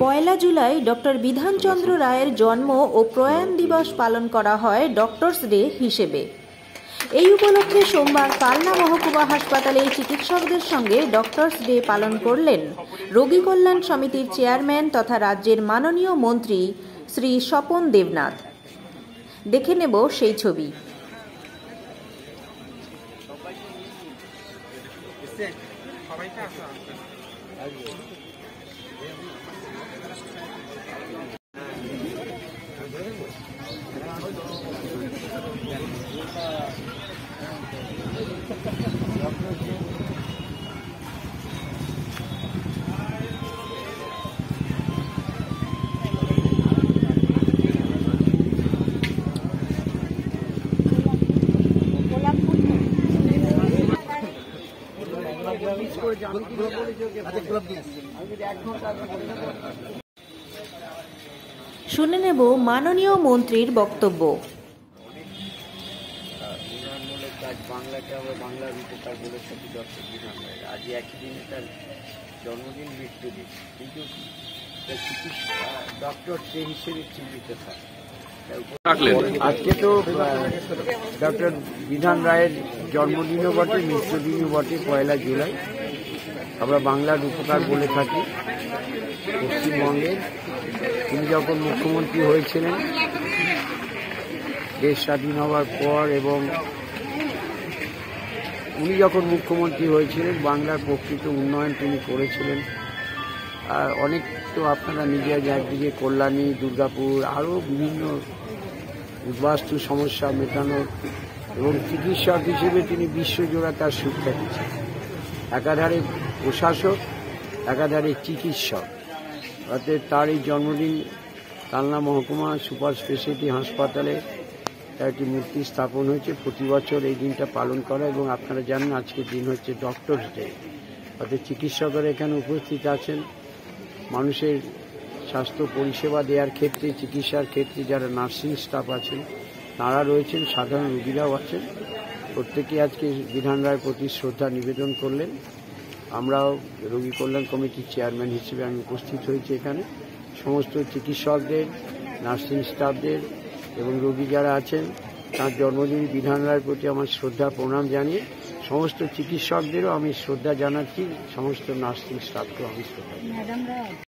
পয়লা July doctor Bidhanchandra রায়ের জন্ম ও প্রয়াণ দিবস পালন করা হয় ডক্টরস ডে হিসেবে। এই উপলক্ষে সোমবার কালনা মহকুমা হাসপাতালে চিকিৎসকদের সঙ্গে ডক্টরস ডে পালন করলেন রোগী কল্যাণ সমিতির চেয়ারম্যান তথা রাজ্যের মাননীয় মন্ত্রী শ্রী স্বপন দেবনাথ। দেখে নেব সেই ছবি। শুনে নেব মাননীয় মন্ত্রীর বক্তব্য। বাংলাকে আবার বাংলার উপকার বলে সত্যি ডক্টর বিধান রায় আজ একই দিনে তার জন্মদিন মৃত্যুদিন, কিন্তু ডক্টর সে হিসেবে চিহ্নিত থাকে। আজকে তো ডক্টর বিধান রায়ের জন্মদিনও বটে, মৃত্যুদিনও বটে, পয়লা জুলাই। আমরা বাংলার উপকার বলে থাকি। পশ্চিমবঙ্গের তিনি যখন মুখ্যমন্ত্রী হয়েছিলেন দেশ স্বাধীন হওয়ার পর, এবং উনি যখন মুখ্যমন্ত্রী হয়েছিলেন বাংলার প্রকৃত উন্নয়ন তিনি করেছিলেন। আর অনেক তো আপনারা নিজের একদিকে কল্যাণী, দুর্গাপুর, আরও বিভিন্ন উদ্বাস্তু সমস্যা মেটানোর এবং চিকিৎসক হিসেবে তিনি বিশ্বজোড়া তার সুখ্যাতি ছিল। একাধারে প্রশাসক, একাধারে চিকিৎসক। অর্থাৎ তার এই জন্মদিন কালনা মহকুমা সুপার স্পেশালিটি হাসপাতালে তার একটি মূর্তি স্থাপন হয়েছে। প্রতি বছর এই দিনটা পালন করা, এবং আপনারা জানেন আজকের দিন হচ্ছে ডক্টরস ডে। অর্থাৎ চিকিৎসকেরা এখানে উপস্থিত আছেন। মানুষের স্বাস্থ্য পরিষেবা দেওয়ার ক্ষেত্রে, চিকিৎসার ক্ষেত্রে যারা নার্সিং স্টাফ আছেন তাঁরা রয়েছেন, সাধারণ রোগীরাও আছেন। প্রত্যেকেই আজকে বিধান রায়ের প্রতি শ্রদ্ধা নিবেদন করলেন। আমরাও রোগী কল্যাণ কমিটির চেয়ারম্যান হিসেবে আমি উপস্থিত হয়েছি এখানে। সমস্ত চিকিৎসকদের, নার্সিং স্টাফদের এবং রোগী যারা আছেন তার জন্মদিন বিধান রায়ের প্রতি আমার শ্রদ্ধা প্রণাম জানিয়ে সমস্ত চিকিৎসকদেরও আমি শ্রদ্ধা জানাচ্ছি, সমস্ত নার্সিং স্টাফকেও আমি শ্রদ্ধা জানাচ্ছি।